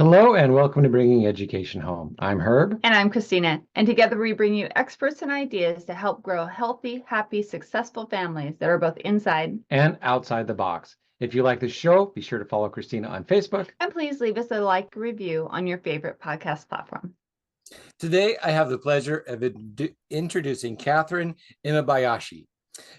Hello and welcome to Bringing Education Home. I'm Herb. And I'm Christina. And together we bring you experts and ideas to help grow healthy, happy, successful families that are both inside and outside the box. If you like the show, be sure to follow Christina on Facebook. And please leave us a like review on your favorite podcast platform. Today, I have the pleasure of introducing Kathryne Imabayashi.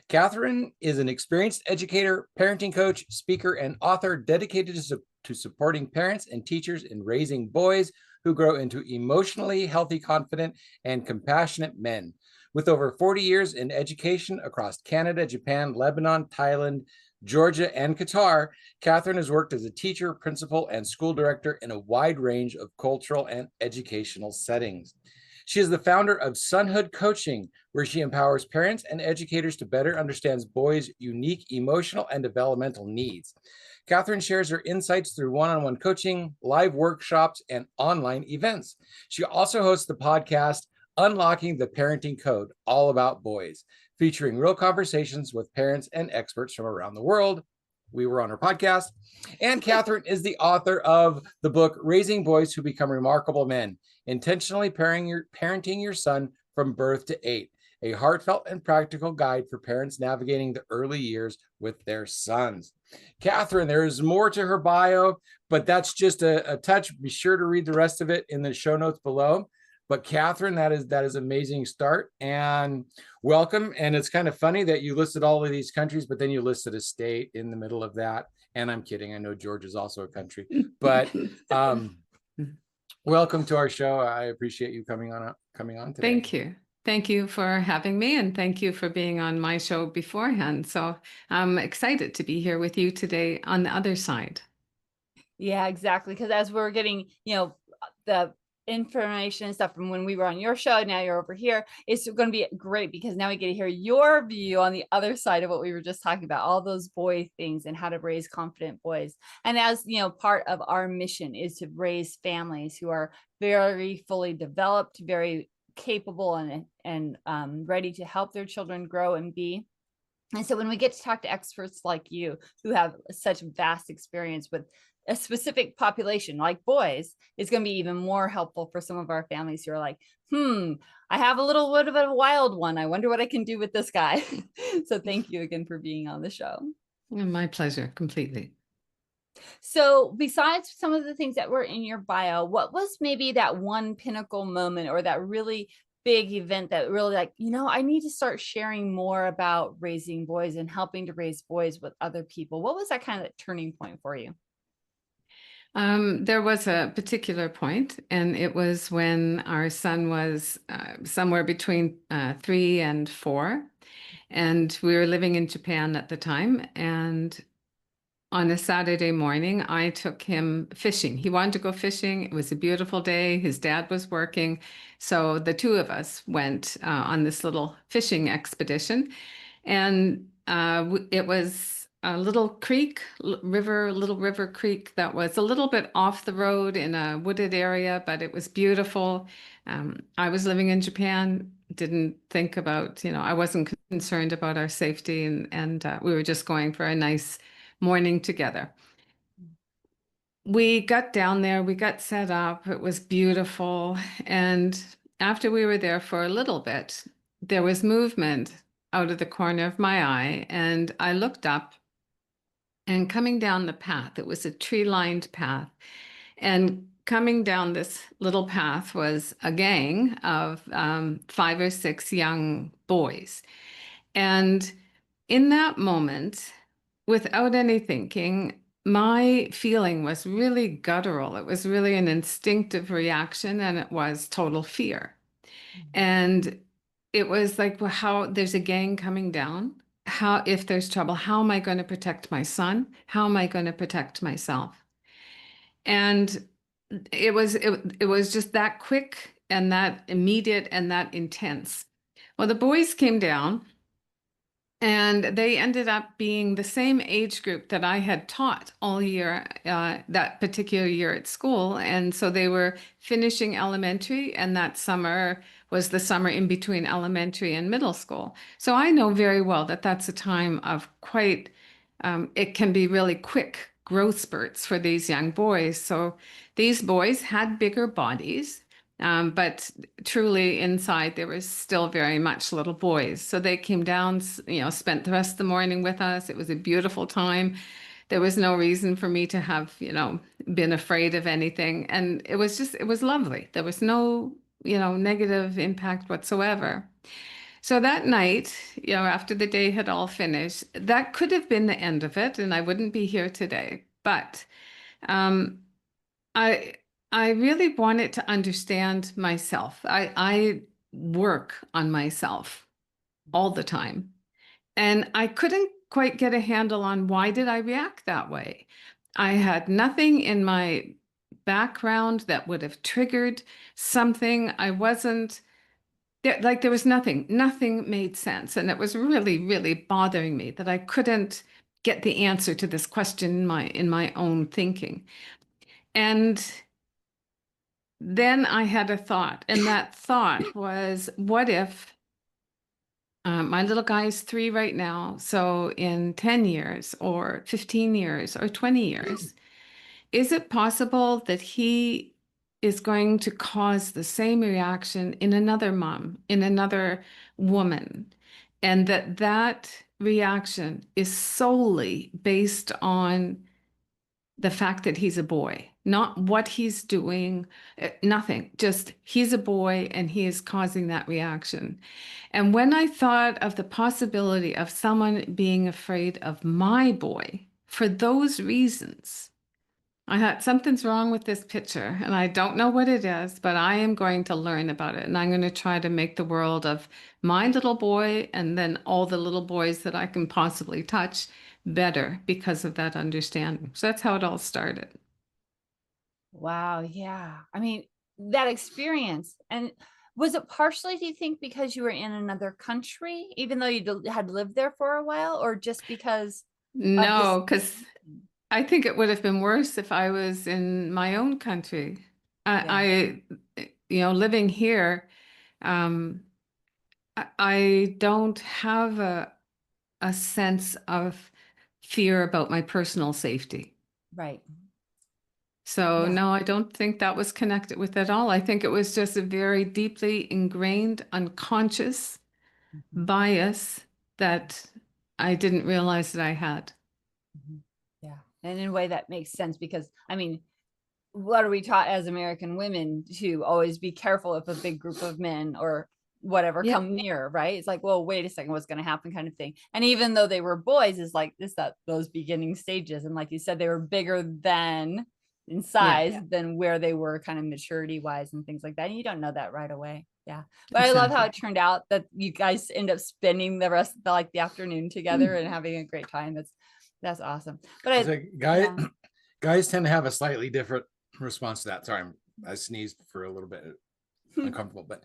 Kathryne is an experienced educator, parenting coach, speaker, and author dedicated to supporting parents and teachers in raising boys who grow into emotionally healthy, confident, and compassionate men. With over 40 years in education across Canada, Japan, Lebanon, Thailand, Georgia, and Qatar, Kathryne has worked as a teacher, principal, and school director in a wide range of cultural and educational settings. She is the founder of Sonhood Coaching, where she empowers parents and educators to better understand boys' unique emotional and developmental needs. Kathryne shares her insights through one-on-one coaching, live workshops, and online events. She also hosts the podcast Unlocking the Parenting Code, all about boys, featuring real conversations with parents and experts from around the world. We were on her podcast. And Kathryne is the author of the book Raising Boys Who Become Remarkable Men, Intentionally Parenting Your Son from Birth to 8, a heartfelt and practical guide for parents navigating the early years with their sons. Kathryne, there is more to her bio, but that's just a touch. Be sure to read the rest of it in the show notes below. But Kathryne, that is amazing start, and welcome. And it's kind of funny that you listed all of these countries, but then you listed a state in the middle of that. And I'm kidding. I know Georgia is also a country, but welcome to our show. I appreciate you coming on today. Thank you. Thank you for having me, and thank you for being on my show beforehand. So I'm excited to be here with you today on the other side. Yeah, exactly. Because as we're getting, the information and stuff from when we were on your show, now you're over here, it's going to be great because now we get to hear your view on the other side of what we were just talking about, all those boy things and how to raise confident boys. And as part of our mission is to raise families who are very fully developed, very capable and ready to help their children grow and be. And so when we get to talk to experts like you who have such vast experience with a specific population like boys, is going to be even more helpful for some of our families who are like, I have a little bit of a wild one. I wonder what I can do with this guy. So thank you again for being on the show. My pleasure, completely. So besides some of the things that were in your bio, what was maybe that one pinnacle moment or that really big event that really I need to start sharing more about raising boys and helping to raise boys with other people? What was that kind of turning point for you? There was a particular point, and it was when our son was somewhere between 3 and 4, and we were living in Japan at the time. And on a Saturday morning, I took him fishing. He wanted to go fishing. It was a beautiful day. His dad was working. So the two of us went on this little fishing expedition. And it was a little river creek that was a little bit off the road in a wooded area, but it was beautiful. I was living in Japan, didn't think about, I wasn't concerned about our safety, and we were just going for a nice morning together. We got down there, we got set up, it was beautiful. And after we were there for a little bit, there was movement out of the corner of my eye, and I looked up, and coming down the path, it was a tree-lined path, and coming down this little path was a gang of 5 or 6 young boys. And in that moment, without any thinking, my feeling was really guttural. It was really an instinctive reaction, and it was total fear. And it was like, well, how there's a gang coming down. How, if there's trouble, how am I going to protect my son? How am I going to protect myself? And it was just that quick and that immediate and that intense. Well, the boys came down, and they ended up being the same age group that I had taught all year, that particular year at school. And so they were finishing elementary, and that summer was the summer in between elementary and middle school. So I know very well that that's a time of quite, it can be really quick growth spurts for these young boys. So these boys had bigger bodies, but truly inside there was still very much little boys. So they came down, spent the rest of the morning with us. It was a beautiful time. There was no reason for me to have, been afraid of anything. And it was lovely. There was no, negative impact whatsoever. So that night, after the day had all finished, that could have been the end of it, and I wouldn't be here today. But um, I I really wanted to understand myself. I work on myself all the time, and I couldn't quite get a handle on why did I react that way. I had nothing in my background that would have triggered something. I wasn't there was nothing made sense. And it was really, really bothering me that I couldn't get the answer to this question in my own thinking. And then I had a thought, and that thought was, what if my little guy is 3 right now, so in 10 years or 15 years or 20 years, is it possible that he is going to cause the same reaction in another mom, in another woman, and that reaction is solely based on the fact that he's a boy, not what he's doing, nothing, just he's a boy and he is causing that reaction. And when I thought of the possibility of someone being afraid of my boy for those reasons, I thought something's wrong with this picture, and I don't know what it is, but I am going to learn about it. And I'm going to try to make the world of my little boy and then all the little boys that I can possibly touch better because of that understanding. So that's how it all started. Wow. Yeah. I mean, that experience. And was it partially, do you think, because you were in another country, even though you had lived there for a while, or just because of No, this? because I think it would have been worse if I was in my own country. I living here, um, I don't have a sense of fear about my personal safety. Right. So Yeah. no, I don't think that was connected with it at all. I think it was just a very deeply ingrained, unconscious Mhm. bias that I didn't realize that I had. Mhm. Yeah. And in a way that makes sense, because I mean, what are we taught as American women, to always be careful if a big group of men or whatever Yeah. come near, right? It's like, well, wait a second, what's going to happen, kind of thing. And even though they were boys, is like this, that those beginning stages. And like you said, they were bigger than in size than where they were kind of maturity wise and things like that. And you don't know that right away. Yeah. But I love how it turned out that you guys end up spending the rest of the afternoon together and having a great time. That's awesome. But It's like guys tend to have a slightly different response to that. Sorry, I sneezed for a little bit uncomfortable, but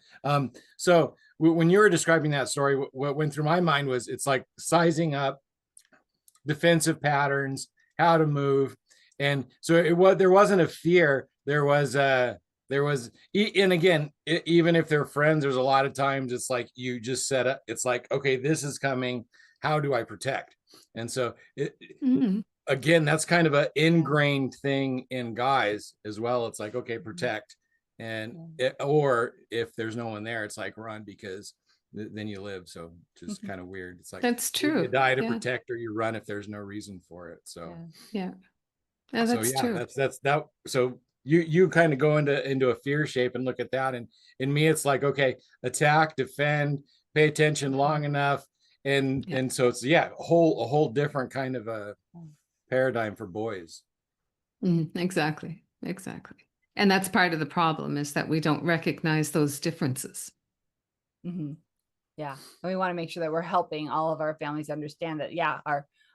so when you were describing that story, what went through my mind was, it's like sizing up defensive patterns, how to move. And so there wasn't a fear, there was and again, even if they're friends, there's a lot of times it's like you just set up, it's like, okay, this is coming, how do I protect? And so again, that's kind of an ingrained thing in guys as well. It's like, okay, protect. And or if there's no one there, it's like run, because then you live. So just kind of weird. It's like, That's true. you die to protect, or you run if there's no reason for it. So that's true. that's that. So you kind of go into a fear shape and look at that. And in me, it's like, okay, attack, defend, pay attention long enough. And so it's a whole different kind of a paradigm for boys. Exactly. And that's part of the problem, is that we don't recognize those differences. Yeah. And we want to make sure that we're helping all of our families understand that,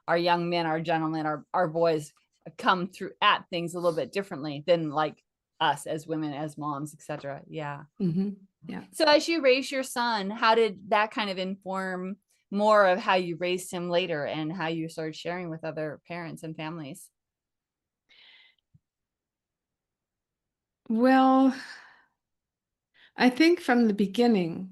our young men, our gentlemen, our boys come through at things a little bit differently than like us as women, as moms, etc. Yeah. So as you raise your son, how did that kind of inform more of how you raised him later and how you started sharing with other parents and families? Well, I think from the beginning,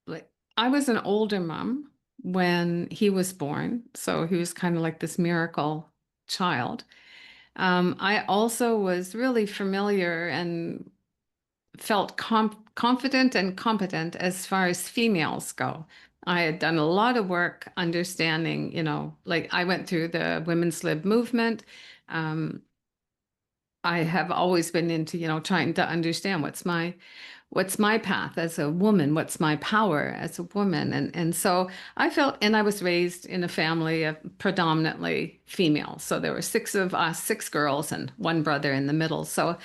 like, I was an older mom when he was born, so he was kind of like this miracle child. I also was really familiar and felt confident and competent as far as females go. I had done a lot of work understanding, like I went through the women's lib movement. I have always been into, trying to understand what's my path as a woman, what's my power as a woman. And so I felt, and I was raised in a family of predominantly female. So there were 6 of us, 6 girls and 1 brother in the middle. So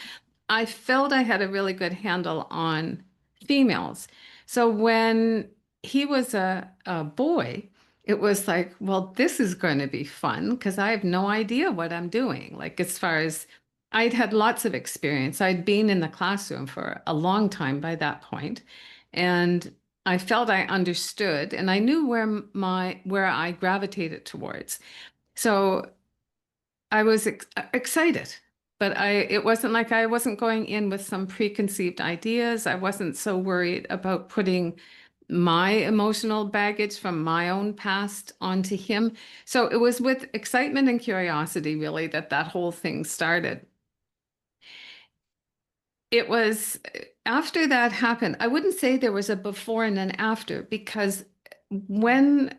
I felt I had a really good handle on females. So when he was a boy, it was like, well, this is going to be fun because I have no idea what I'm doing. Like, as far as I'd had lots of experience, I'd been in the classroom for a long time by that point, and I felt I understood and I knew where I gravitated towards. So I was excited, but it wasn't like I wasn't going in with some preconceived ideas. I wasn't so worried about putting my emotional baggage from my own past onto him. So it was with excitement and curiosity, really, that whole thing started. It was after that happened. I wouldn't say there was a before and an after, because when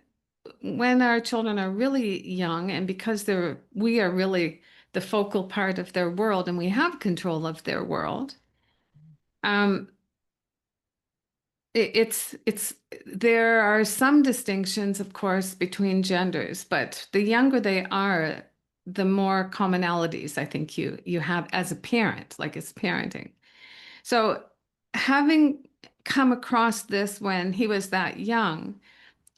our children are really young, and because we are really the focal part of their world and we have control of their world, um, it's there are some distinctions, of course, between genders, but the younger they are, the more commonalities I think you have as a parent, like it's parenting. So having come across this when he was that young,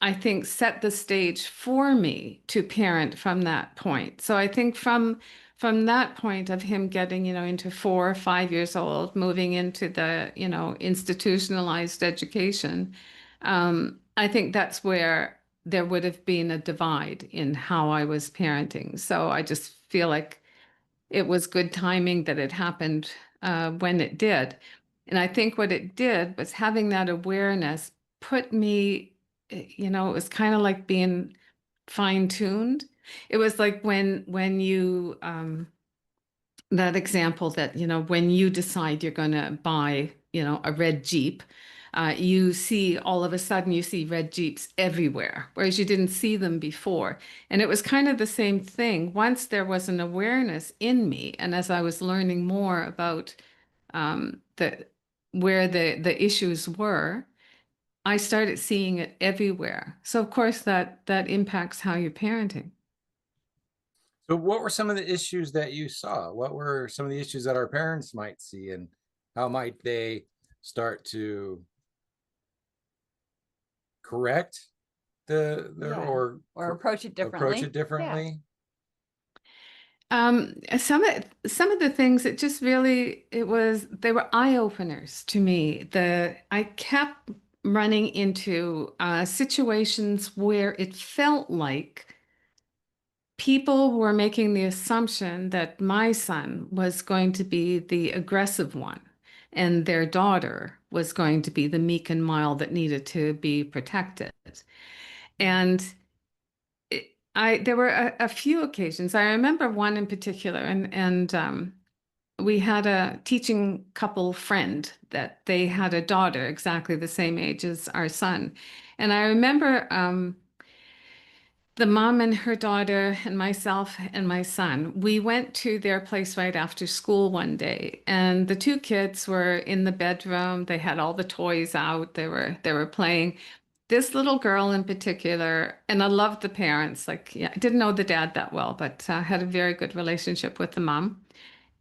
I think set the stage for me to parent from that point. So I think from that point of him getting, into 4 or 5 years old, moving into the, institutionalized education, I think that's where there would have been a divide in how I was parenting. So I just feel like it was good timing that it happened when it did. And I think what it did was having that awareness put me, it was kind of like being fine-tuned. It was like when you that example that, when you decide you're going to buy, a red Jeep, you see all of a sudden you see red Jeeps everywhere, whereas you didn't see them before. And it was kind of the same thing. Once there was an awareness in me, and as I was learning more about where the issues were, I started seeing it everywhere. So of course that impacts how you're parenting. So what were some of the issues that you saw? What were some of the issues that our parents might see, and how might they start to correct Yeah. or approach it differently? approach it differently? Some of the things, it just really, they were eye openers to me. I kept running into situations where it felt like people were making the assumption that my son was going to be the aggressive one and their daughter was going to be the meek and mild that needed to be protected. And there were a few occasions. I remember one in particular, and we had a teaching couple friend that they had a daughter exactly the same age as our son. And I remember the mom and her daughter and myself and my son, we went to their place right after school one day, and the 2 kids were in the bedroom. They had all the toys out. They were playing. This little girl in particular, and I loved the parents. Like, yeah, I didn't know the dad that well, but had a very good relationship with the mom.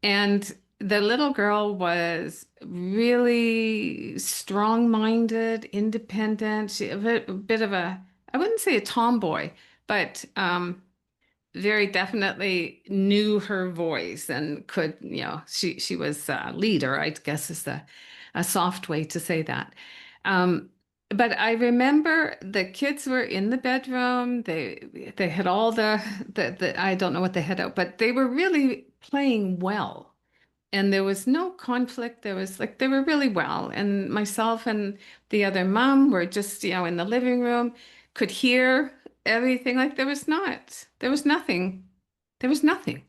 And the little girl was really strong-minded, independent. She a bit of I wouldn't say a tomboy, but very definitely knew her voice and could, she was a leader, I guess is a soft way to say that. But I remember the kids were in the bedroom. They had all the I don't know what they had out, but they were really playing well. And there was no conflict. There was like, they were really well. And myself and the other mom were just, in the living room, could hear everything. Like there was nothing There was nothing.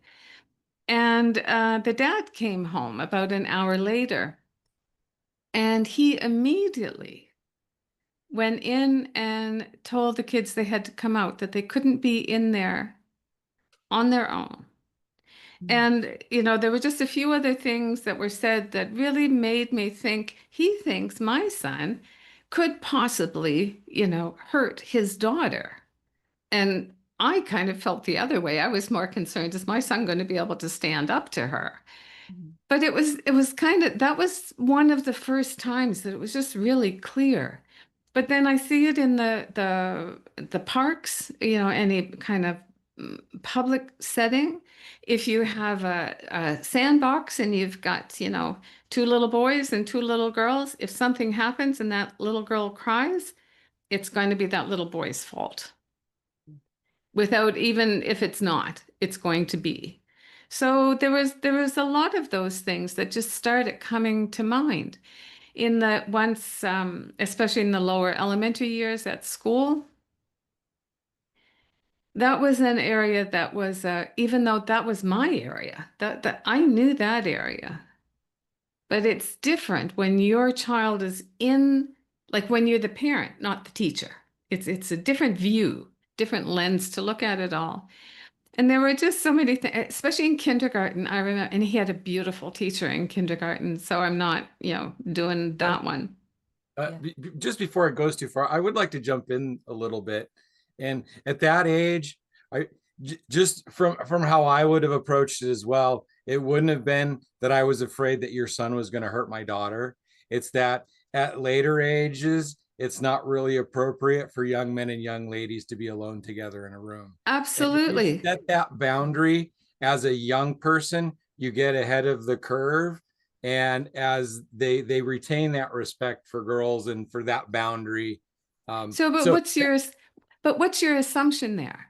And the dad came home about an hour later, and he immediately went in and told the kids they had to come out, that they couldn't be in there on their own. And, you know, there were just a few other things that were said that really made me think he thinks my son could possibly, you know, hurt his daughter. And I kind of felt the other way. I was more concerned, is my son going to be able to stand up to her? But it was kind of, that was one of the first times that it was just really clear. But then I see it in the parks, you know, any kind of public setting. If you have a sandbox and you've got, you know, two little boys and two little girls, if something happens and that little girl cries, it's going to be that little boy's fault. Without, even if it's not, it's going to be. So there was a lot of those things that just started coming to mind in the once, especially in the lower elementary years at school. That was an area that was, even though that was my area, that I knew that area. But it's different when your child is in, like when you're the parent, not the teacher. It's a different view, different lens to look at it all. And there were just so many things, especially in kindergarten. I remember, and he had a beautiful teacher in kindergarten. So I'm not, you know, doing that one. Just before it goes too far, I would like to jump in a little bit. And at that age, just from how I would have approached it as well, it wouldn't have been that I was afraid that your son was going to hurt my daughter. It's that at later ages, it's not really appropriate for young men and young ladies to be alone together in a room. Absolutely. And you set that boundary as a young person, you get ahead of the curve. And as they retain that respect for girls and for that boundary. What's your assumption there?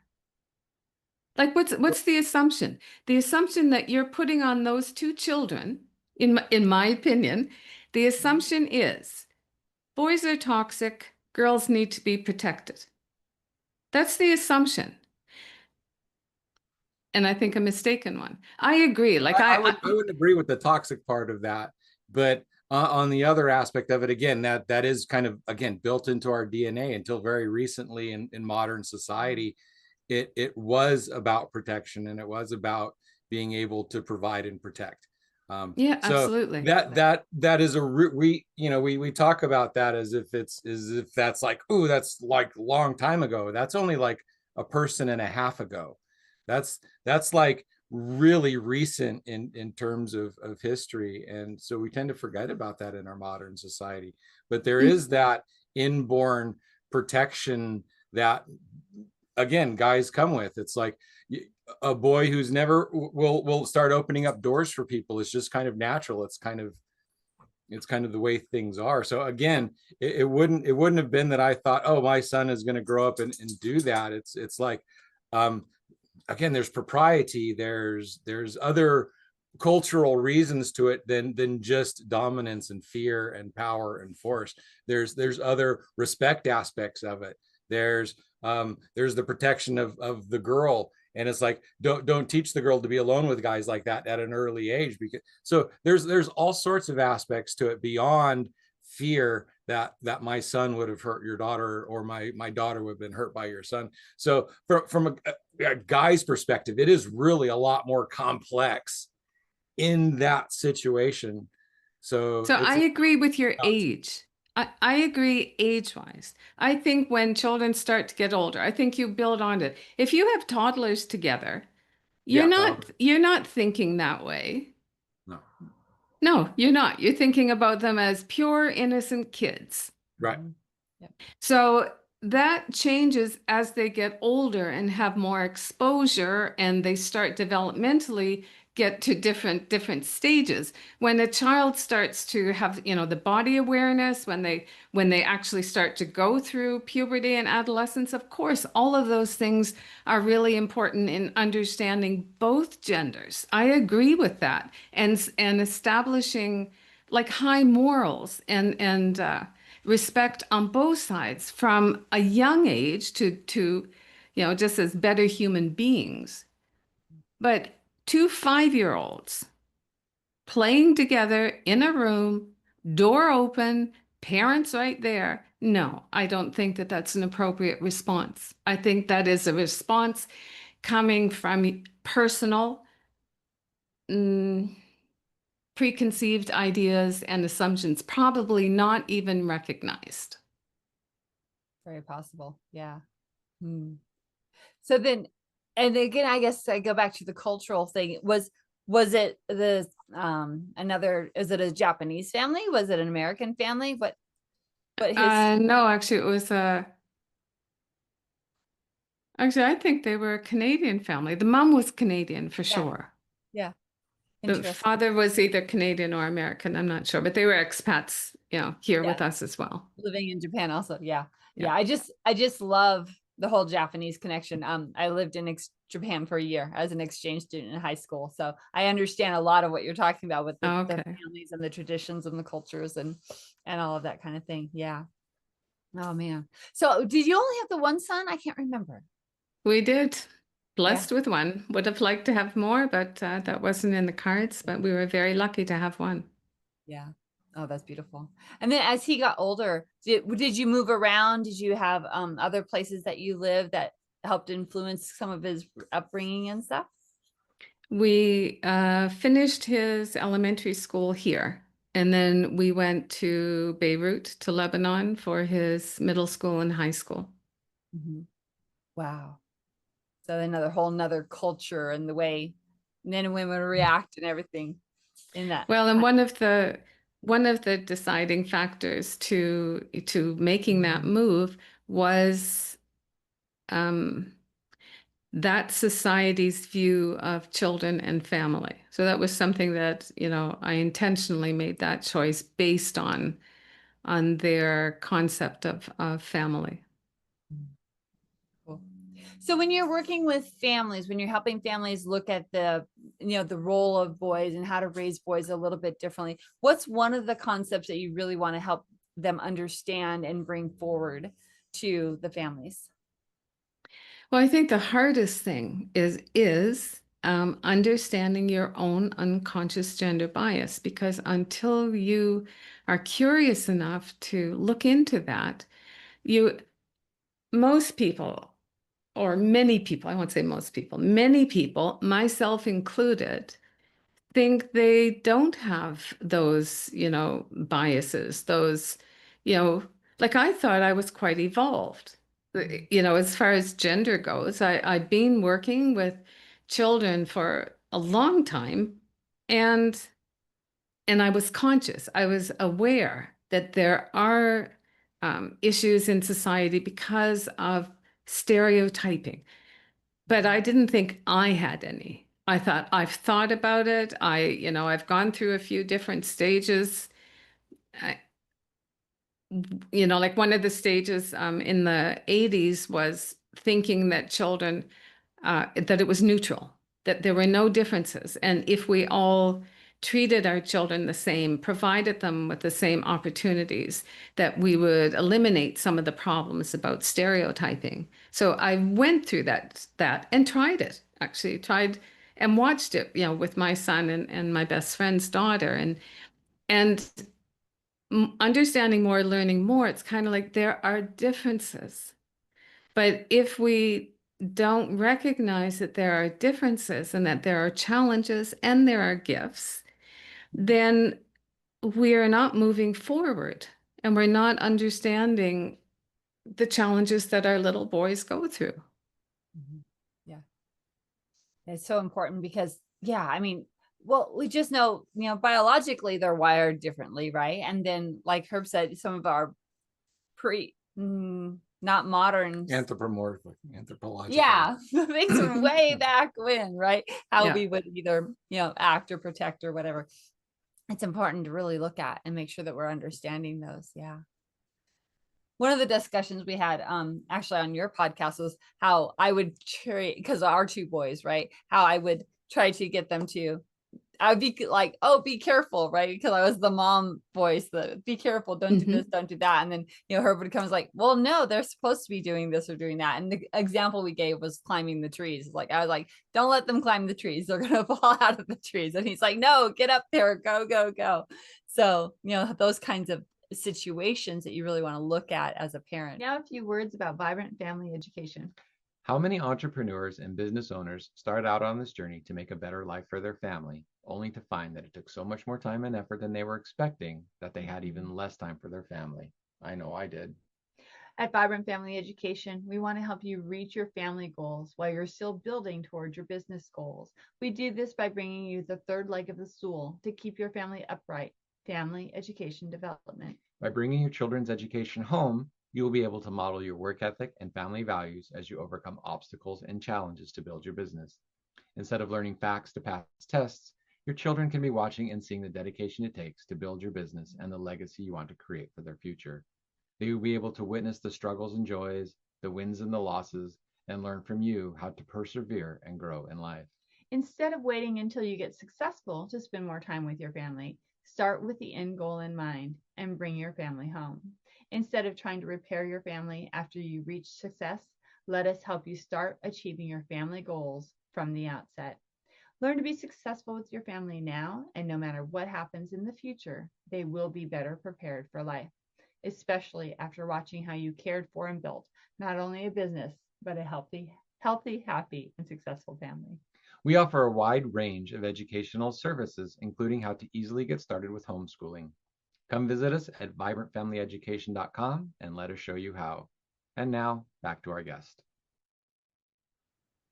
Like what's the assumption? The assumption that you're putting on those two children, in my opinion, the assumption is boys are toxic, girls need to be protected. That's the assumption. And I think a mistaken one. I agree. Like I would agree with the toxic part of that, but on the other aspect of it, again, that is kind of, again, built into our DNA until very recently in modern society. It was about protection, and it was about being able to provide and protect. Yeah, so absolutely. That is we talk about that as if that's like, ooh, that's like a long time ago. That's only like a person and a half ago. That's like really recent in terms of history. And so we tend to forget about that in our modern society. But there is that inborn protection that, again, guys come with. It's like a boy who's never will start opening up doors for people. It's just kind of natural. It's kind of the way things are. So again, it wouldn't have been that I thought, oh, my son is going to grow up and do that. It's like, again, there's propriety, there's other cultural reasons to it than just dominance and fear and power and force. There's other respect aspects of it. There's the protection of the girl. And it's like, don't teach the girl to be alone with guys like that at an early age. Because so there's all sorts of aspects to it beyond fear that my son would have hurt your daughter, or my daughter would have been hurt by your son. So from a guy's perspective, it is really a lot more complex in that situation. So I agree with your age. I agree age-wise. I think when children start to get older, I think you build on it. If you have toddlers together, you're not thinking that way. No. No, you're not. You're thinking about them as pure, innocent kids. Right. Yep. So that changes as they get older and have more exposure, and they start developmentally get to different stages. When a child starts to have, the body awareness, when they actually start to go through puberty and adolescence, of course, all of those things are really important in understanding both genders. I agree with that. And establishing like high morals and respect on both sides from a young age to just as better human beings. But 2 5-year-olds playing together in a room, door open, parents right there. No, I don't think that that's an appropriate response. I think that is a response coming from personal, preconceived ideas and assumptions, probably not even recognized. Very possible. Yeah. So then, and again, I guess I go back to the cultural thing. Was it the is it a Japanese family? Was it an American family? What his No, actually, it was actually, I think they were a Canadian family. The mom was Canadian for sure. yeah. The Interesting. father was either Canadian or American, I'm not sure, but they were expats, here with us as well. Living in Japan also. Yeah. Yeah. I just love the whole Japanese connection. I lived in Japan for a year as an exchange student in high school. So I understand a lot of what you're talking about with the families and the traditions and the cultures and all of that kind of thing. Yeah. Oh man. So did you only have the one son? I can't remember. We did. Blessed with one. Would have liked to have more, but that wasn't in the cards, but we were very lucky to have one. Yeah. Oh, that's beautiful. And then as he got older, did you move around? Did you have other places that you lived that helped influence some of his upbringing and stuff? We finished his elementary school here, and then we went to Beirut, to Lebanon, for his middle school and high school. Wow. So another culture and the way men and women react and everything in that. Well, and one of the deciding factors to making that move was that society's view of children and family. So that was something that, I intentionally made that choice based on their concept of family. Cool. So when you're working with families, when you're helping families look at the role of boys and how to raise boys a little bit differently, what's one of the concepts that you really want to help them understand and bring forward to the families? Well, I think the hardest thing is understanding your own unconscious gender bias, because until you are curious enough to look into that, most people, or many people, I won't say most people, many people, myself included, think they don't have those, biases, those, like I thought I was quite evolved. As far as gender goes, I've been working with children for a long time, and I was conscious. I was aware that there are issues in society because of stereotyping, but I didn't think I had any. I thought, I've thought about it. I've gone through a few different stages. Like one of the stages in the 80s was thinking that children, that it was neutral, that there were no differences. And if we all treated our children the same, provided them with the same opportunities, that we would eliminate some of the problems about stereotyping. So I went through that and tried it, actually tried and watched it, with my son and my best friend's daughter, and understanding more, learning more. It's kind of like there are differences, but if we don't recognize that there are differences and that there are challenges and there are gifts, then we are not moving forward, and we're not understanding the challenges that our little boys go through. Yeah. It's so important because, well, we just know, biologically they're wired differently, right? And then, like Herb said, some of our not modern anthropological. Yeah, things from way back when, right? How we would either, act or protect or whatever. It's important to really look at and make sure that we're understanding those. Yeah. One of the discussions we had actually on your podcast was how I would treat, because our two boys, right? How I would try to get them to I'd be like, oh, be careful, right? Because I was the mom voice, the be careful, don't do this, don't do that. And then, her becomes like, well, no, they're supposed to be doing this or doing that. And the example we gave was climbing the trees. Like, I was like, don't let them climb the trees. They're going to fall out of the trees. And he's like, no, get up there, go, go, go. So, those kinds of situations that you really want to look at as a parent. Now, a few words about vibrant family education. How many entrepreneurs and business owners start out on this journey to make a better life for their family, only to find that it took so much more time and effort than they were expecting that they had even less time for their family? I know I did. At Vibrant Family Education, we want to help you reach your family goals while you're still building towards your business goals. We do this by bringing you the third leg of the stool to keep your family upright, family education development. By bringing your children's education home, you will be able to model your work ethic and family values as you overcome obstacles and challenges to build your business. Instead of learning facts to pass tests, your children can be watching and seeing the dedication it takes to build your business and the legacy you want to create for their future. They will be able to witness the struggles and joys, the wins and the losses, and learn from you how to persevere and grow in life. Instead of waiting until you get successful to spend more time with your family, start with the end goal in mind and bring your family home. Instead of trying to repair your family after you reach success, let us help you start achieving your family goals from the outset. Learn to be successful with your family now, and no matter what happens in the future, they will be better prepared for life, especially after watching how you cared for and built not only a business, but a healthy, happy, and successful family. We offer a wide range of educational services, including how to easily get started with homeschooling. Come visit us at vibrantfamilyeducation.com and let us show you how. And now, back to our guest.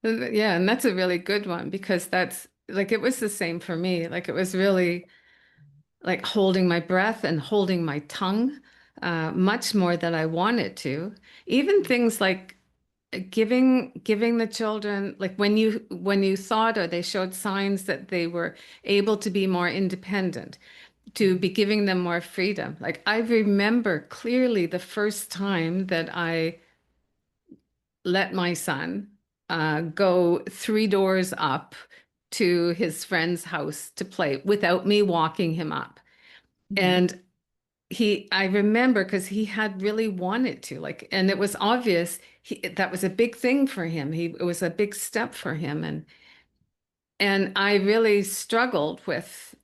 Yeah, and that's a really good one, because that's like, it was the same for me. Like, it was really like holding my breath and holding my tongue, much more than I wanted to. Even things like giving the children, like when you thought or they showed signs that they were able to be more independent, to be giving them more freedom. Like, I remember clearly the first time that I let my son go 3 doors up to his friend's house to play without me walking him up. And I remember, because he had really wanted to, like, and it was obvious that was a big thing for him. It was a big step for him. And I really struggled with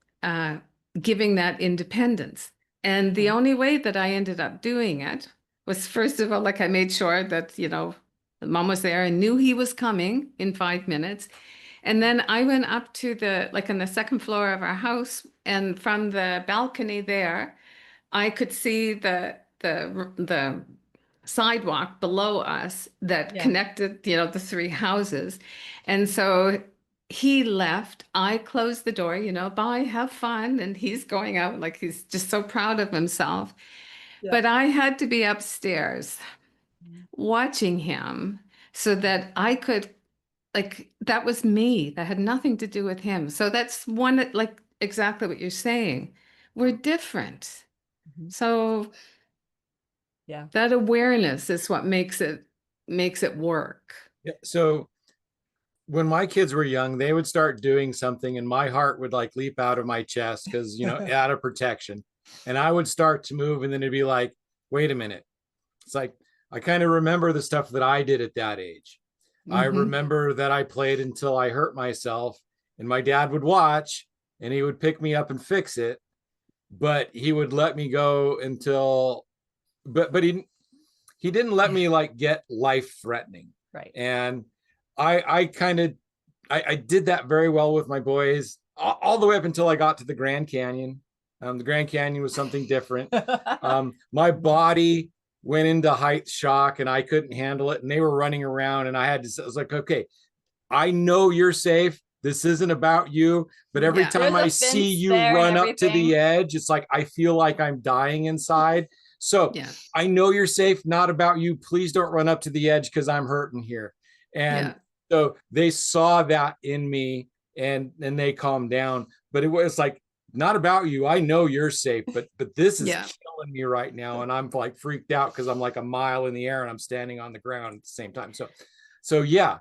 giving that independence. And the only way that I ended up doing it was, first of all, like, I made sure that, mom was there and knew he was coming in 5 minutes. And then I went up to on the second floor of our house, and from the balcony there, I could see the sidewalk below us that connected, the 3 houses. And so he left. I closed the door, bye, have fun. And he's going out, like, he's just so proud of himself. Yeah. But I had to be upstairs watching him so that I could, like, that was me. That had nothing to do with him. So that's one, like, exactly what you're saying. We're different. So yeah, that awareness is what makes it work. Yeah. So when my kids were young, they would start doing something and my heart would like leap out of my chest because, out of protection. And I would start to move, and then it'd be like, wait a minute. It's like, I kind of remember the stuff that I did at that age. I remember that I played until I hurt myself, and my dad would watch and he would pick me up and fix it. But he would let me go until, but he didn't let me like get life threatening. Right. And I did that very well with my boys all the way up until I got to the Grand Canyon. The Grand Canyon was something different. My body went into height shock and I couldn't handle it. And they were running around and I was like, okay, I know you're safe. This isn't about you. But every time I see you run up to the edge, it's like, I feel like I'm dying inside. So I know you're safe, not about you. Please don't run up to the edge because I'm hurting here. And so they saw that in me and they calmed down. But it was like, not about you. I know you're safe, but this is killing me right now. And I'm like freaked out because I'm like a mile in the air and I'm standing on the ground at the same time. So yeah.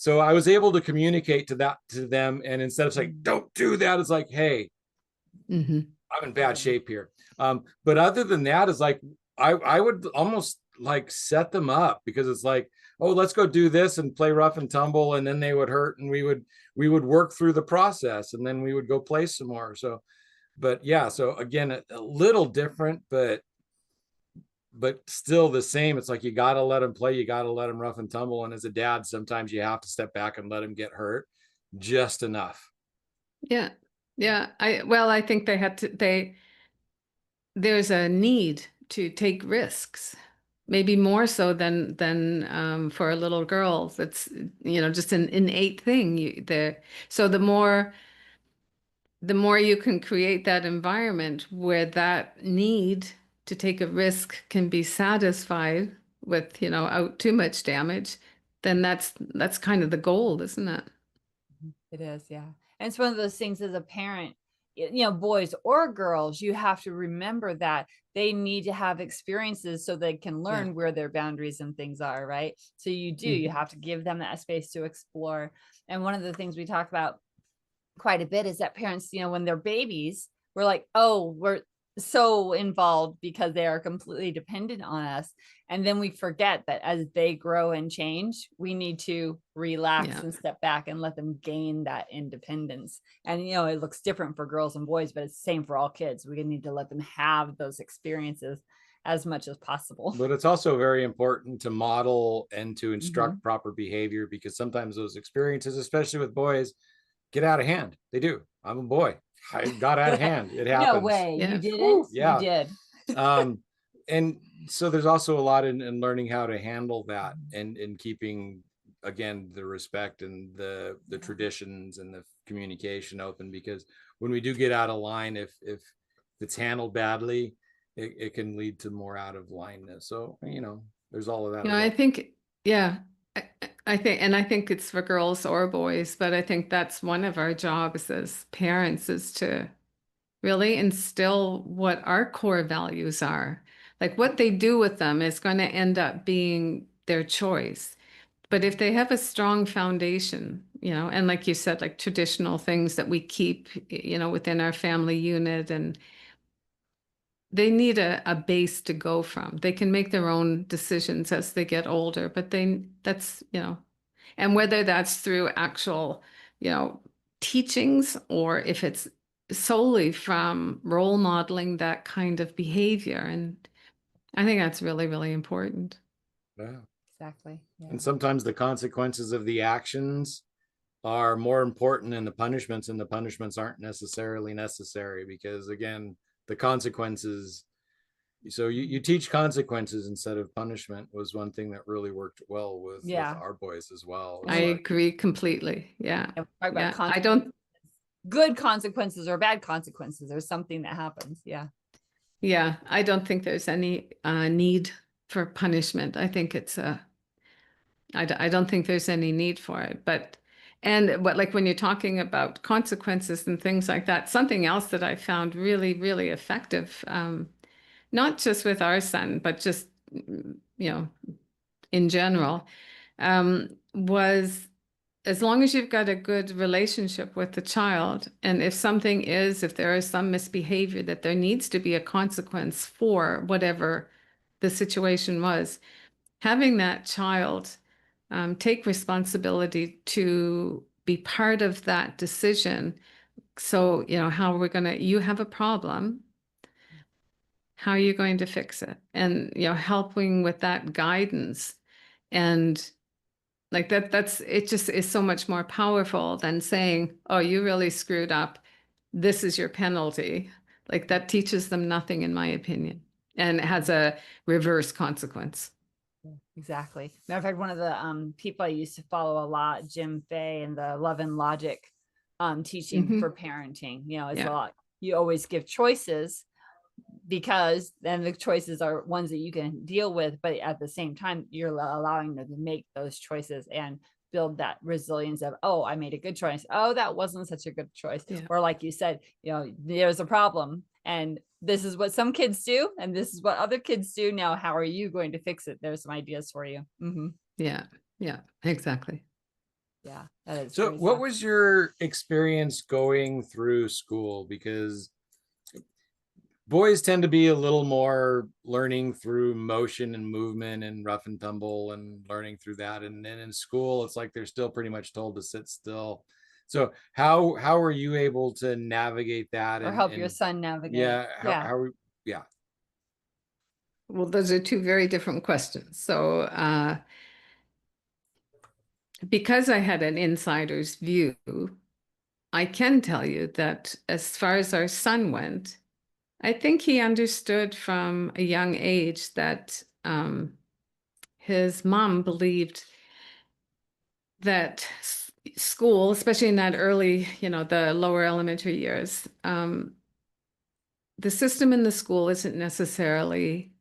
So I was able to communicate to them, and instead of saying, don't do that, it's like, hey, I'm in bad shape here. But other than that, it's like, I would almost like set them up, because it's like, oh, let's go do this and play rough and tumble, and then they would hurt, and we would work through the process, and then we would go play some more. So, but yeah, so again, a little different, but still the same. It's like, you got to let them play, you got to let them rough and tumble, and as a dad, sometimes you have to step back and let them get hurt just enough. Yeah. I think there's a need to take risks, maybe more so than for a little girl. That's, just an innate thing. So the more you can create that environment where that need to take a risk can be satisfied without too much damage, then that's kind of the goal, isn't it? It is, yeah. And it's one of those things as a parent, boys or girls, you have to remember that they need to have experiences so they can learn where their boundaries and things are, right? So you have to give them that space to explore. And one of the things we talk about quite a bit is that parents, when they're babies, we're like, oh, we're so involved because they are completely dependent on us. And then we forget that as they grow and change, we need to relax and step back and let them gain that independence. And, it looks different for girls and boys, but it's the same for all kids. We need to let them have those experiences as much as possible. But it's also very important to model and to instruct proper behavior, because sometimes those experiences, especially with boys, get out of hand. They do. I'm a boy. I got out of hand. It happens. No way. You didn't? Yeah. You did. And so there's also a lot in learning how to handle that, and in keeping, again, the respect and the traditions and the communication open, because when we do get out of line, if it's handled badly, it can lead to more out of lineness. So, there's all of that. I think, I think it's for girls or boys, but I think that's one of our jobs as parents, is to really instill what our core values are. Like, what they do with them is going to end up being their choice. But if they have a strong foundation, and like you said, like traditional things that we keep, within our family unit, and they need a base to go from. They can make their own decisions as they get older, but that's, and whether that's through actual, teachings, or if it's solely from role modeling that kind of behavior. And I think that's really, really important. Yeah. Exactly. Yeah. And sometimes the consequences of the actions are more important than the punishments, and the punishments aren't necessarily necessary, because, again, the consequences, so you teach consequences instead of punishment, was one thing that really worked well with our boys as well. I agree completely. Yeah. I don't good consequences or bad consequences. There's something that happens. Yeah, I don't think there's any need for punishment. I think I don't think there's any need for it. But like when you're talking about consequences and things like that, something else that I found really, really effective, not just with our son, but just, in general, was, as long as you've got a good relationship with the child, and if there is some misbehavior, that there needs to be a consequence for whatever the situation was, having that child take responsibility to be part of that decision. So, you have a problem. How are you going to fix it? And, helping with that guidance, and like that's, it just is so much more powerful than saying, oh, you really screwed up, this is your penalty. Like, that teaches them nothing, in my opinion, and it has a reverse consequence. Exactly. Matter of fact, one of the people I used to follow a lot, Jim Fay, and the Love and Logic teaching for parenting, it's a lot. You always give choices, because then the choices are ones that you can deal with, but at the same time, you're allowing them to make those choices and build that resilience of, oh, I made a good choice. Oh, that wasn't such a good choice. Or like you said, there's a problem, and this is what some kids do, and this is what other kids do. Now, how are you going to fix it? There's some ideas for you. Yeah, exactly. Yeah, that is So great what stuff. was your experience going through school? Because boys tend to be a little more learning through motion and movement and rough and tumble and learning through that. And then in school, it's like they're still pretty much told to sit still. So how are you able to navigate that Or help your and son navigate. yeah, Yeah. yeah. Well, those are two very different questions. So, because I had an insider's view, I can tell you that as far as our son went, I think he understood from a young age that his mom believed that school, especially in that early, the lower elementary years, the system in the school isn't necessarily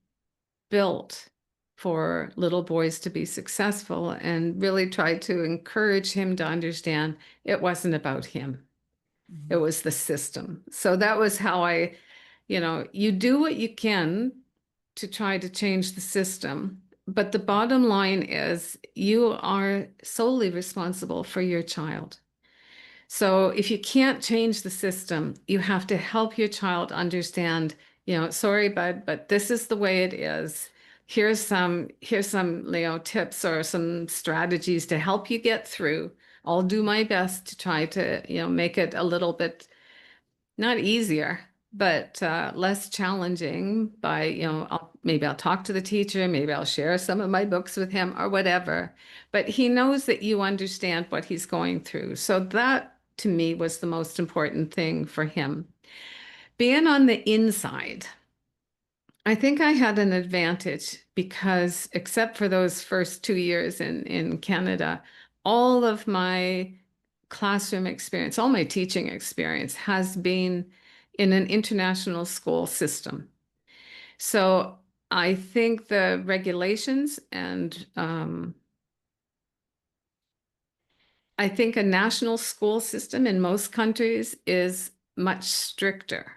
built for little boys to be successful, and really tried to encourage him to understand it wasn't about him. It was the system. So that was how you do what you can to try to change the system. But the bottom line is you are solely responsible for your child. So if you can't change the system, you have to help your child understand, sorry, bud, but this is the way it is. Here's some tips or some strategies to help you get through. I'll do my best to try to, make it a little bit not easier, but less challenging by, maybe I'll talk to the teacher, maybe I'll share some of my books with him or whatever. But he knows that you understand what he's going through. So that to me was the most important thing for him. Being on the inside, I think I had an advantage because except for those first 2 years in Canada, all of my classroom experience, all my teaching experience has been in an international school system. So I think the regulations and I think a national school system in most countries is much stricter.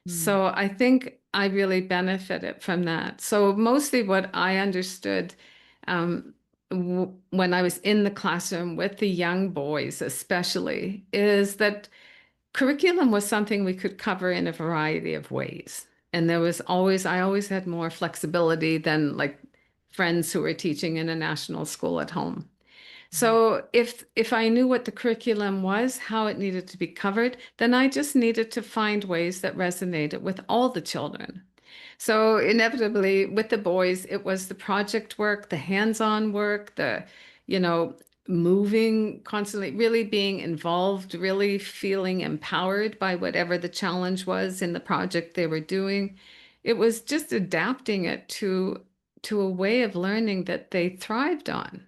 So I think I really benefited from that. So mostly what I understood when I was in the classroom with the young boys, especially, is that curriculum was something we could cover in a variety of ways. And I always had more flexibility than like friends who were teaching in a national school at home. So if I knew what the curriculum was, how it needed to be covered, then I just needed to find ways that resonated with all the children. So inevitably with the boys, it was the project work, the hands-on work, you know, moving constantly, really being involved, really feeling empowered by whatever the challenge was in the project they were doing. It was just adapting it to a way of learning that they thrived on.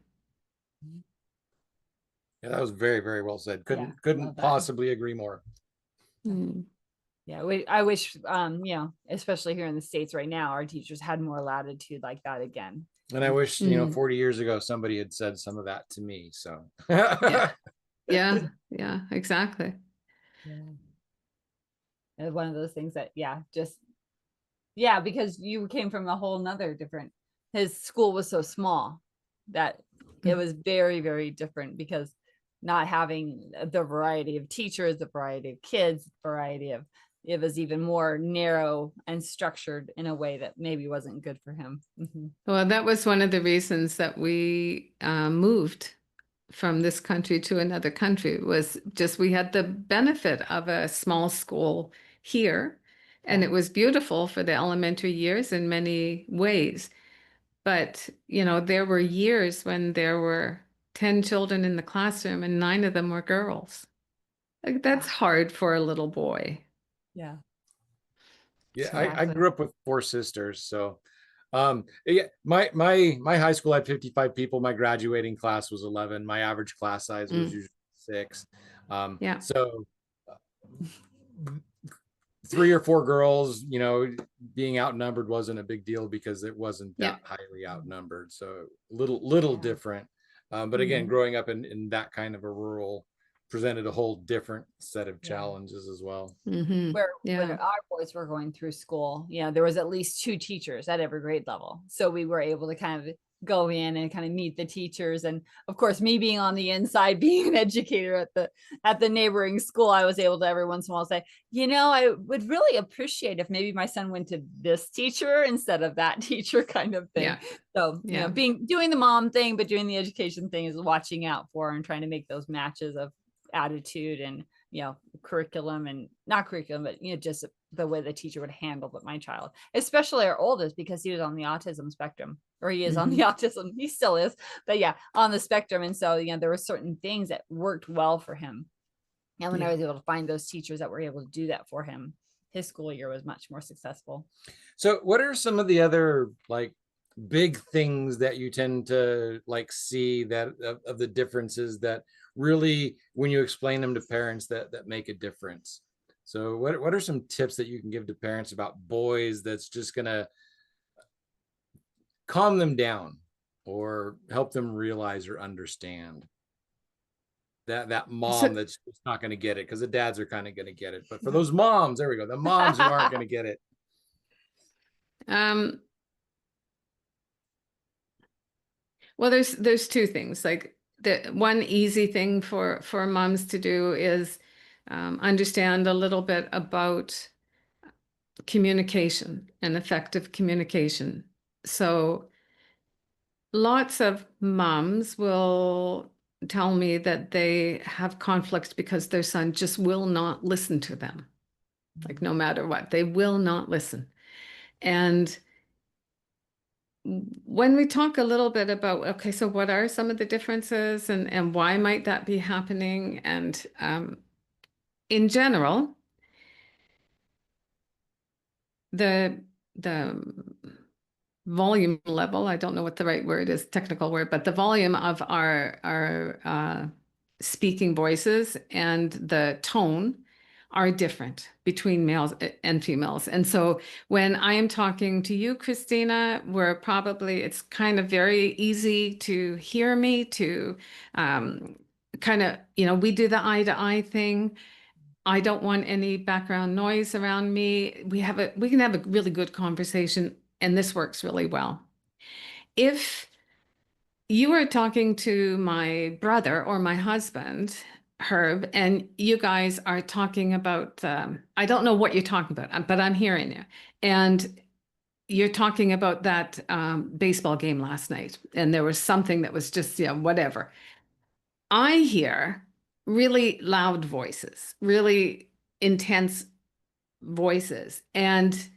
Yeah, that was very, very well said. love Couldn't that. possibly agree more. Yeah, I wish, especially here in the States right now, our teachers had more latitude like that again. And I wish, 40 years ago, somebody had said some of that to me. So yeah, exactly. And one of those things that, because you came from a whole nother different, his school was so small that it was very, very different because not having the variety of teachers, the variety of kids, it was even more narrow and structured in a way that maybe wasn't good for him. Well, that was one of the reasons that we moved from this country to another country, was just we had the benefit of a small school here, and it was beautiful for the elementary years in many ways. But, there were years when there were 10 children in the classroom and 9 of them were girls. Like, that's hard for a little boy. Yeah. Yeah, I Exactly. grew up with 4 sisters. So my high school had 55 people. My graduating class was 11. My average class size was usually 6. Yeah. So 3 or 4 girls, being outnumbered wasn't a big deal because it wasn't that highly outnumbered. So little different. But again, growing up in that kind of a rural presented a whole different set of challenges as well. Where when our boys were going through school, there was at least 2 teachers at every grade level. So we were able to kind of go in and kind of meet the teachers. And of course, me being on the inside, being an educator at the neighboring school, I was able to every once in a while say, I would really appreciate if maybe my son went to this teacher instead of that teacher, kind of thing. Yeah. So, Yeah. doing the mom thing, but doing the education thing is watching out for and trying to make those matches of attitude and, curriculum, and not curriculum, but, just the way the teacher would handle my child, especially our oldest, because he was on the autism spectrum, or he is on the autism. He still is, but yeah, on the spectrum. And so, there were certain things that worked well for him. And when I was able to find those teachers that were able to do that for him, his school year was much more successful. So what are some of the other like big things that you tend to like see that of the differences that really, when you explain them to parents, that make a difference? So what are some tips that you can give to parents about boys that's just gonna calm them down or help them realize or understand that mom that's just not going to get it, because the dads are kind of going to get it, but for those moms, there we go, the moms who aren't going to get it? Well, there's two things. Like, the one easy thing for moms to do is understand a little bit about communication and effective communication. So lots of moms will tell me that they have conflict because their son just will not listen to them. Like, no matter what, they will not listen. And when we talk a little bit about, okay, so what are some of the differences, and why might that be happening? And in general, the volume level, I don't know what the right word is, technical word, but the volume of our speaking voices and the tone are different between males and females. And so when I am talking to you, Christina, it's kind of very easy to hear me, to kind of, we do the eye to eye thing. I don't want any background noise around me. We can have a really good conversation, and this works really well. If you were talking to my brother or my husband, Herb, and you guys are talking about, I don't know what you're talking about, but I'm hearing you. And you're talking about that baseball game last night, and there was something that was just, whatever. I hear really loud voices, really intense voices, and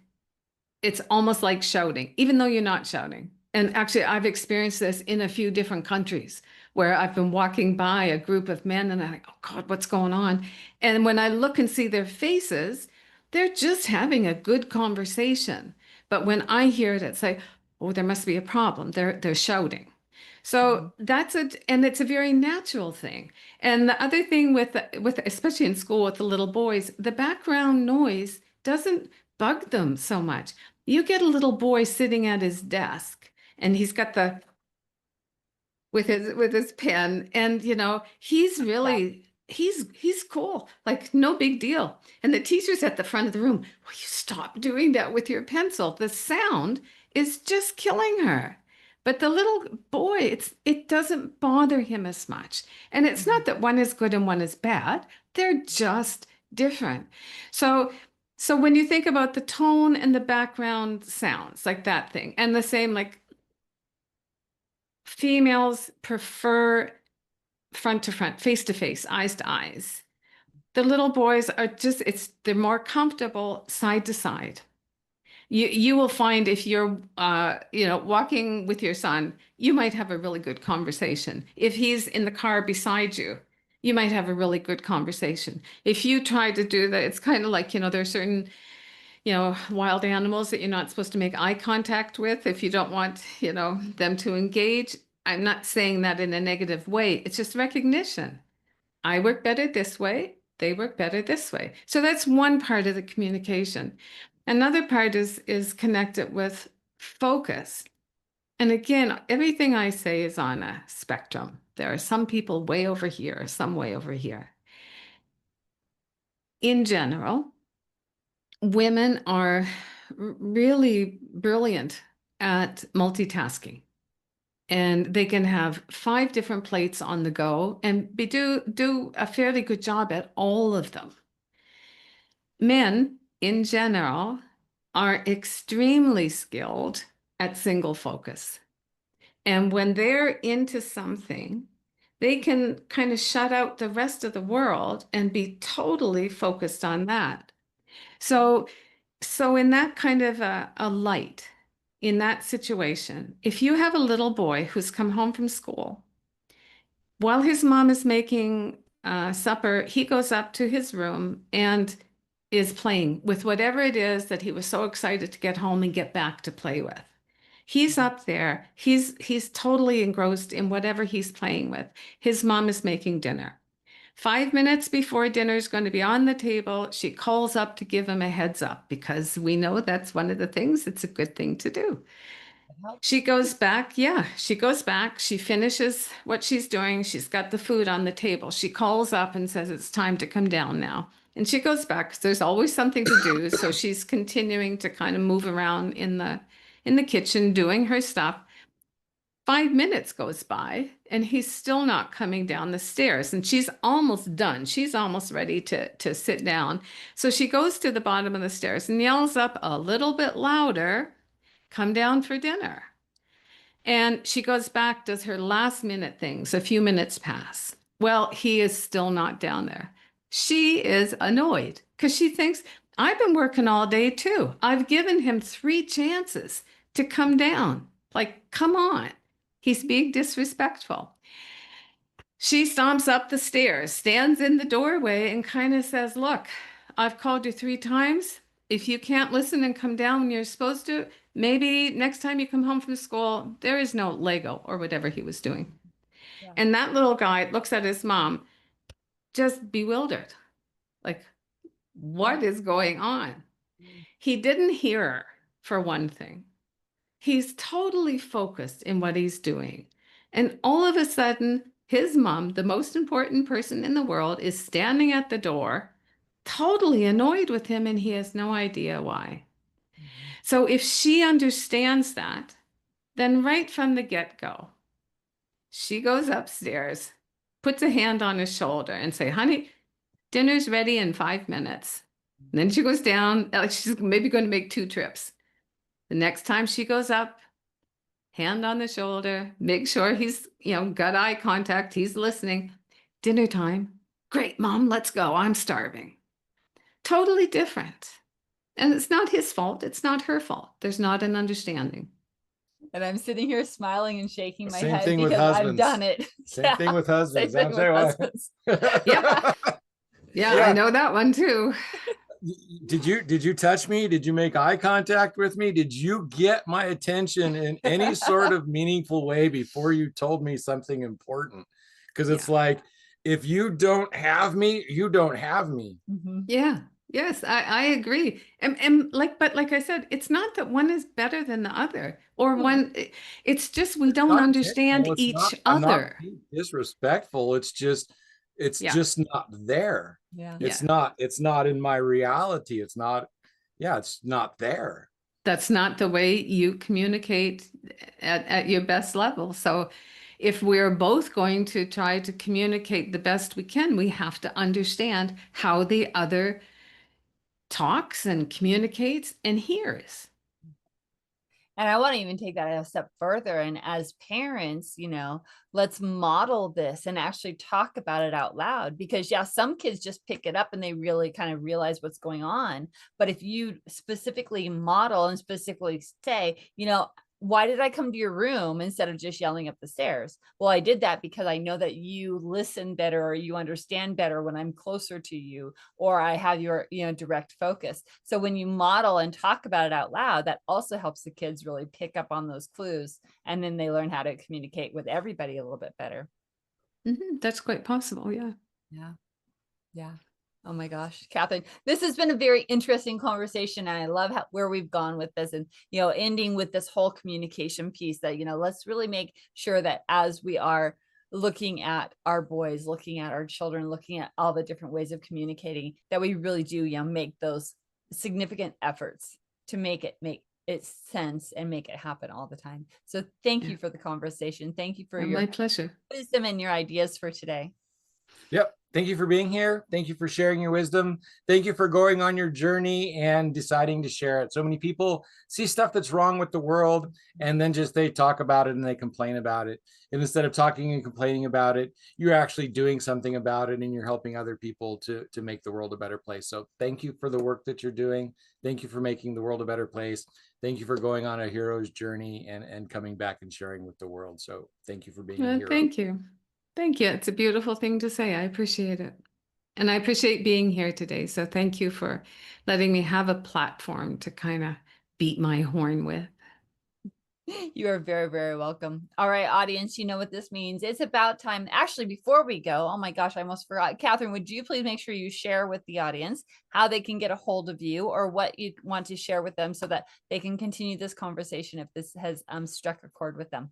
it's almost like shouting, even though you're not shouting. And actually, I've experienced this in a few different countries where I've been walking by a group of men and I'm like, oh God, what's going on? And when I look and see their faces, they're just having a good conversation. But when I hear it, it's like, oh, there must be a problem. They're shouting. So and it's a very natural thing. And the other thing with especially in school with the little boys, the background noise doesn't bug them so much. You get a little boy sitting at his desk and he's got with his pen, and he's really he's cool, like no big deal. And the teacher's at the front of the room. Will you stop doing that with your pencil? The sound is just killing her. But the little boy, it doesn't bother him as much. And it's not that one is good and one is bad. They're just different. So when you think about the tone and the background sounds, like that thing, and the same, like, females prefer front to front, face to face, eyes to eyes. The little boys are they're more comfortable side to side. You will find if you're walking with your son, you might have a really good conversation. If he's in the car beside you, you might have a really good conversation. If you try to do that, it's kind of like, there are certain wild animals that you're not supposed to make eye contact with if you don't want, them to engage. I'm not saying that in a negative way. It's just recognition. I work better this way. They work better this way. So that's one part of the communication. Another part is connected with focus. And again, everything I say is on a spectrum. There are some people way over here, some way over here. In general, women are really brilliant at multitasking. and they can have 5 different plates on the go and do a fairly good job at all of them. Men, in general, are extremely skilled at single focus. And when they're into something, they can kind of shut out the rest of the world and be totally focused on that. So in that kind of a light, in that situation, if you have a little boy who's come home from school, while his mom is making supper, he goes up to his room and is playing with whatever it is that he was so excited to get home and get back to play with. He's up there. He's totally engrossed in whatever he's playing with. His mom is making dinner. 5 minutes before dinner is going to be on the table, she calls up to give him a heads up, because we know that's one of the things it's a good thing to do. She goes back. Yeah, she goes back. She finishes what she's doing. She's got the food on the table. She calls up and says, it's time to come down now. And she goes back because there's always something to do. So she's continuing to kind of move around in the kitchen doing her stuff. 5 minutes goes by and he's still not coming down the stairs, and she's almost done. She's almost ready to sit down. So she goes to the bottom of the stairs and yells up a little bit louder, come down for dinner. And she goes back, does her last minute things. A few minutes pass. Well, he is still not down there. She is annoyed because she thinks, I've been working all day too. I've given him 3 chances to come down. Like, come on. He's being disrespectful. She stomps up the stairs, stands in the doorway, and kind of says, look, I've called you 3 times. If you can't listen and come down when you're supposed to, maybe next time you come home from school, there is no Lego or whatever he was doing. Yeah. And that little guy looks at his mom, just bewildered. Like, what is going on? He didn't hear her, for one thing. He's totally focused in what he's doing. And all of a sudden, his mom, the most important person in the world, is standing at the door, totally annoyed with him, and he has no idea why. So if she understands that, then right from the get-go, she goes upstairs, puts a hand on his shoulder and say, honey, dinner's ready in 5 minutes. And then she goes down, like she's maybe going to make 2 trips. The next time she goes up, hand on the shoulder, make sure he's, got eye contact, he's listening. Dinner time. Great, Mom, let's go. I'm starving. Totally different. And it's not his fault. It's not her fault. There's not an understanding. And I'm sitting here smiling and shaking my Same head thing because with husbands. I've done it. Same thing with husbands. Same thing with husbands. Yeah, I know that one too. Did you touch me? Did you make eye contact with me? Did you get my attention in any sort of meaningful way before you told me something important? Because it's like, if you don't have me, you don't have me. Mm-hmm. Yeah. Yes, I agree. And like I said, it's not that one is better than the other, or one, it's just we don't understand each other. I'm not being disrespectful. It's just not there. Yeah. It's not in my reality. It's not there. That's not the way you communicate at your best level. So if we're both going to try to communicate the best we can, we have to understand how the other talks and communicates and hears. And I want to even take that a step further. And as parents, let's model this and actually talk about it out loud, because some kids just pick it up and they really kind of realize what's going on. But if you specifically model and specifically say, why did I come to your room instead of just yelling up the stairs? Well, I did that because I know that you listen better, or you understand better when I'm closer to you, or I have your, direct focus. So when you model and talk about it out loud, that also helps the kids really pick up on those clues. And then they learn how to communicate with everybody a little bit better. Mm-hmm. That's quite possible. Yeah. Yeah. Yeah. Oh my gosh, Kathryne, this has been a very interesting conversation. And I love where we've gone with this, and, ending with this whole communication piece that, let's really make sure that as we are looking at our boys, looking at our children, looking at all the different ways of communicating, that we really do, make those significant efforts to make it its sense and make it happen all the time. So thank you for the conversation. Thank you for your My pleasure. wisdom and your ideas for today. Yep. Thank you for being here. Thank you for sharing your wisdom. Thank you for going on your journey and deciding to share it. So many people see stuff that's wrong with the world, and then just they talk about it and they complain about it. And instead of talking and complaining about it, you're actually doing something about it, and you're helping other people to make the world a better place. So thank you for the work that you're doing. Thank you for making the world a better place. Thank you for going on a hero's journey and coming back and sharing with the world. So thank you for being a hero. Thank you. Thank you. It's a beautiful thing to say. I appreciate it. And I appreciate being here today. So thank you for letting me have a platform to kind of beat my horn with. You are very, very welcome. All right, audience, you know what this means. It's about time. Actually, before we go, oh my gosh, I almost forgot. Kathryne, would you please make sure you share with the audience how they can get a hold of you or what you want to share with them so that they can continue this conversation if this has struck a chord with them?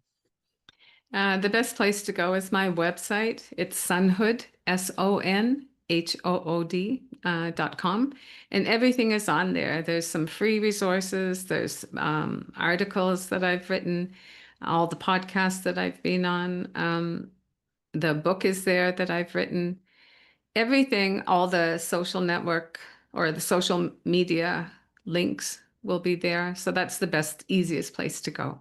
The best place to go is my website. It's sonhood, SONHOOD.com. And everything is on there. There's some free resources. There's articles that I've written, all the podcasts that I've been on. The book is there that I've written. Everything, all the social network or the social media links will be there. So that's the best, easiest place to go.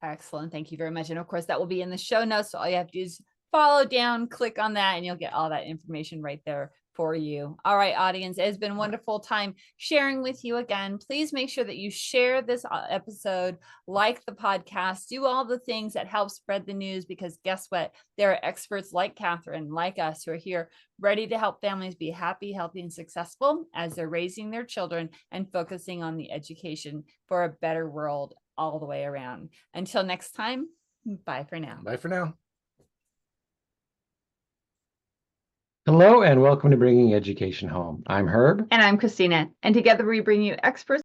Excellent. Thank you very much. And of course, that will be in the show notes. So all you have to do is follow down, click on that, and you'll get all that information right there for you. All right, audience, it has been a wonderful time sharing with you again. Please make sure that you share this episode, like the podcast, do all the things that help spread the news, because guess what? There are experts like Kathryne, like us, who are here ready to help families be happy, healthy, and successful as they're raising their children and focusing on the education for a better world all the way around. Until next time, bye for now. Bye for now. Hello and welcome to Bringing Education Home. I'm Herb. And I'm Christina. And together we bring you experts